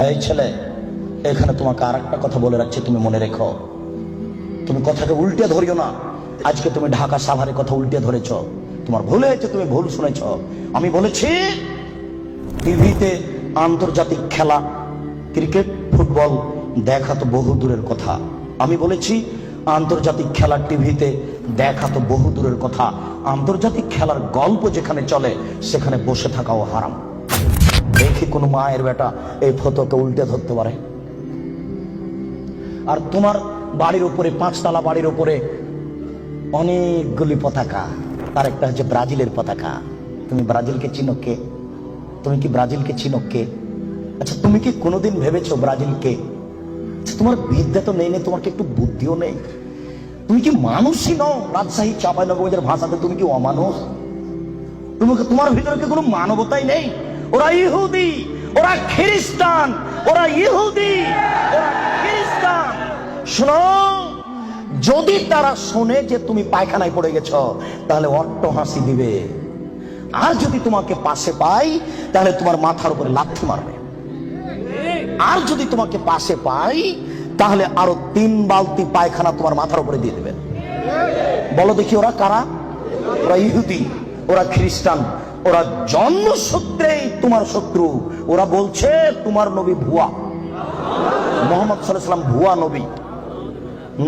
এই ছেলে, এখানে তোমাকে আর একটা কথা বলে রাখছি, তুমি মনে রেখো, তুমি কথাকে উল্টে ধরিও না। আজকে তুমি ঢাকা সাভারের কথা উল্টে ধরেছ, তোমার ভুল হয়েছে, তুমি ভুল শুনেছ। আমি বলেছি টিভিতে আন্তর্জাতিক খেলা ক্রিকেট ফুটবল দেখা তো বহু দূরের কথা। আমি বলেছি আন্তর্জাতিক খেলা টিভিতে দেখা তো বহু দূরের কথা, আন্তর্জাতিক খেলার গল্প যেখানে চলে সেখানে বসে থাকাও হারাম। দেখি কোন মায়ের বেটা এই ফটোকে উল্টে ধরতে পারে। আর তোমার বাড়ির উপরে, 5 তলা বাড়ির উপরে অনেকগুলি পতাকা, তার একটা হচ্ছে ব্রাজিলের পতাকা। তুমি ব্রাজিলকে চিনো কে? তুমি কি ব্রাজিলকে চিনো কে? আচ্ছা, তুমি কি কোনোদিন ভেবেছো ব্রাজিলকে? তোমার বিদ্যা তো নেই, তোমার কি একটু বুদ্ধিও নেই? তুমি কি মানুষই নও? রাজশাহী চাঁপাইনবাবগঞ্জের ভাষাতে তুমি কি অমানুষ? তোমার ভিতরে কি কোনো মানবতাই নেই? ওরা ইহুদি, ওরা খ্রিস্টান, ওরা ইহুদি, ওরা খ্রিস্টান। শোনো, যদি তারা শোনে যে তুমি পায়খানায় পড়ে গেছো তাহলে অট্ট হাসি দিবে, আর যদি তোমাকে পাশে পাই তাহলে তোমার মাথার উপরে লাথি মারবে, আর যদি তোমাকে পাশে পাই তাহলে আরো 3 বালতি পায়খানা তোমার মাথার উপরে দিয়ে দেবে। বলো দেখি ওরা কারা? ওরা ইহুদি, ওরা খ্রিস্টান, ওরা জন্মসূত্রেই তোমার শত্রু। ওরা বলছে তোমার নবী ভুয়া, মুহাম্মদ সাল্লাল্লাহু আলাইহি ওয়াসাল্লাম ভুয়া নবী।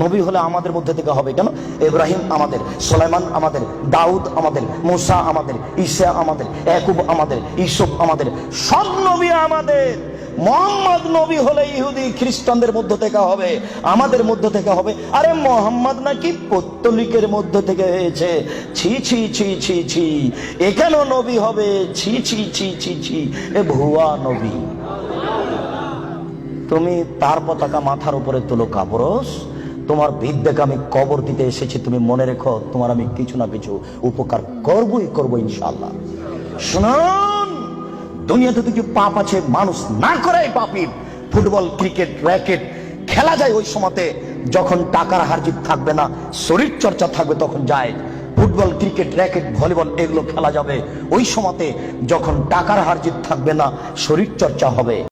নবী হলে আমাদের মধ্যে থেকে হবে কেন? ইব্রাহিম আমাদের, সুলাইমান আমাদের, দাউদ আমাদের, মুসা আমাদের, ঈসা আমাদের, ইয়াকুব আমাদের, ইউসুফ আমাদের, সব নবী আমাদের। মুহাম্মদ নবী হলে ইহুদি খ্রিস্টানদের মধ্য থেকে হবে, আমাদের মধ্য থেকে হবে। আরে মুহাম্মদ নাকি পৌত্তলিকের মধ্য থেকে হয়েছে। ছি ছি ছি ছি ছি, এ কেন নবী হবে? ছি ছি ছি ছি ছি, এ ভুয়া নবী। তুমি তার পতাকা মাথার উপরে তুলো কাপুরুষ। তোমার বিদ্যাকে আমি কবর দিতে এসেছি, তুমি মনে রেখো তোমার আমি কিছু না কিছু উপকার করবই করবো ইনশাআল্লাহ। শুনুন, দুনিয়াতে কিছু পাপ আছে মানুষ না করে পাপী। ফুটবল ক্রিকেট র্যাকেট খেলা যায় ওই সময়তে যখন টাকার হারজিত থাকবে না, শরীর চর্চা থাকবে, তখন যায়। ফুটবল ক্রিকেট র্যাকেট ভলিবল এগুলো খেলা যাবে ওই সময়তে যখন টাকার হারজিত থাকবে না, শরীর চর্চা হবে।